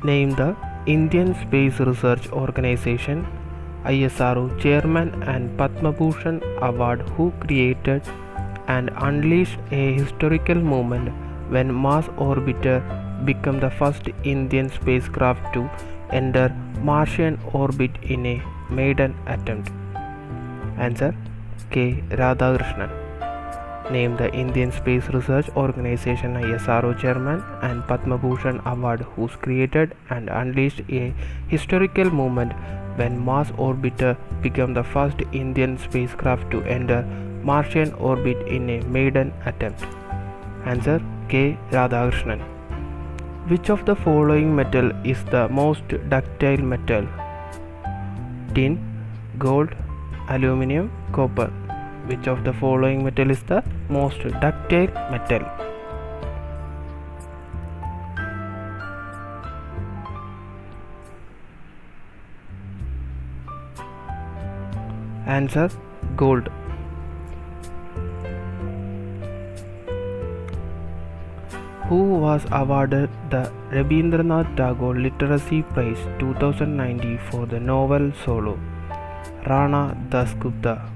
Name the Indian Space Research Organization ISRO chairman and Padma Bhushan Award who created and unleashed a historical moment when Mars Orbiter became the first Indian spacecraft to enter Martian orbit in a maiden attempt. Answer K. Radhakrishnan. Name the Indian Space Research Organization ISRO chairman and Padma Bhushan Award who's created and unleashed a historical moment when Mars Orbiter became the first Indian spacecraft to enter Martian orbit in a maiden attempt. Answer K. Radhakrishnan. Which of the following metal is the most ductile metal? Tin, gold, aluminum, copper. Which of the following metal is the most ductile metal? Answer gold. Who was awarded the Rabindranath Tagore Literacy Prize 2019 for the novel Solo? Rana Dasgupta.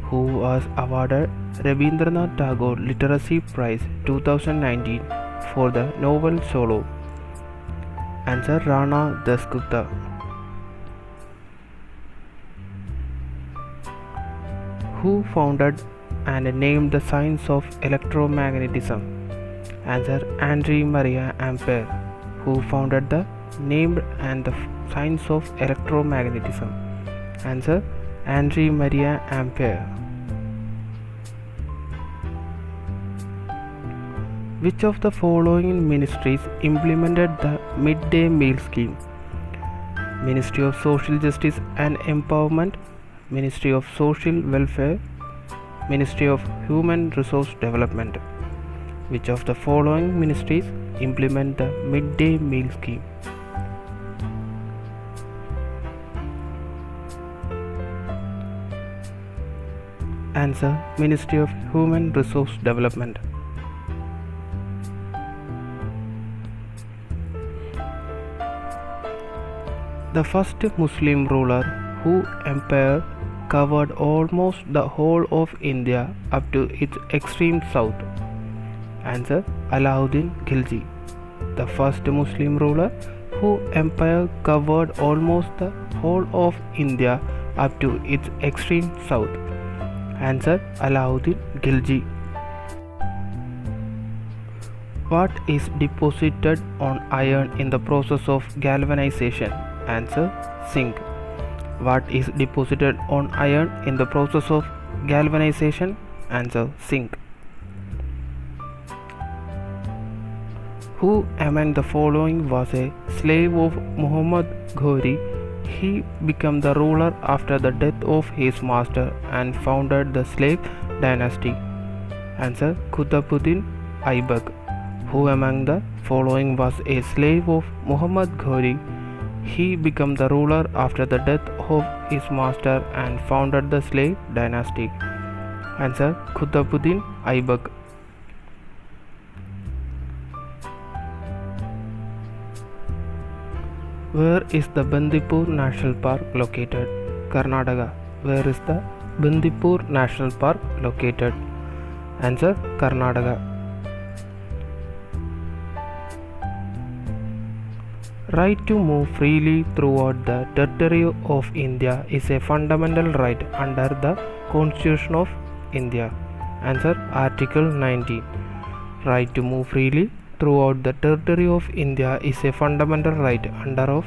Who was awarded Rabindranath Tagore Literacy Prize 2019 for the novel Solo? Answer Rana Dasgupta. Who founded and named the science of electromagnetism? Answer Andre Maria Ampere. Who founded the named and the science of electromagnetism? Answer Andre Maria Ampere. Which of the following ministries implemented the midday meal scheme? Ministry of Social Justice and Empowerment, Ministry of Social Welfare, Ministry of Human Resource Development. Which of the following ministries implement the midday meal scheme? Answer Ministry of Human Resource Development. The first Muslim ruler whose empire covered almost the whole of India up to its extreme south. Answer Alauddin Khilji. The first Muslim ruler whose empire covered almost the whole of India up to its extreme south. Answer Alauddin Khilji. What is deposited on iron in the process of galvanization? Answer zinc. What is deposited on iron in the process of galvanization? Answer zinc. Who among the following was a slave of Muhammad Ghori? He became the ruler after the death of his master and founded the slave dynasty. Answer Qutbuddin Aibak. Who among the following was a slave of Muhammad Ghori? He became the ruler after the death of his master and founded the slave dynasty. Answer Qutbuddin Aibak. Where is the Bandipur National Park located? Karnataka. Where is the Bandipur National Park located? Answer Karnataka. Right to move freely throughout the territory of India is a fundamental right under the Constitution of India. Answer Article 19. Right to move freely throughout the territory of India is a fundamental right under of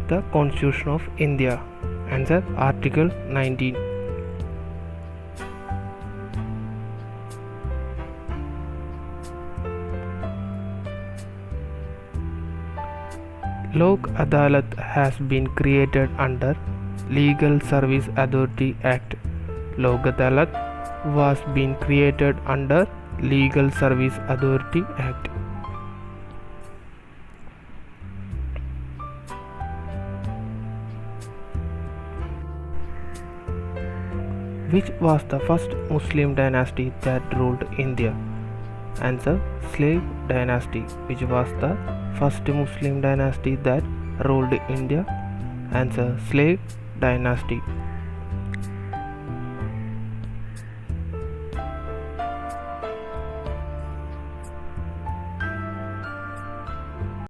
the Constitution of India. Answer Article 19. Lok Adalat has been created under Legal Service Authority Act. Lok Adalat was being created under Legal Service Authority Act. Which was the first Muslim dynasty that ruled India? Answer Slave dynasty. Which was the First Muslim dynasty that ruled India. Answer: slave dynasty.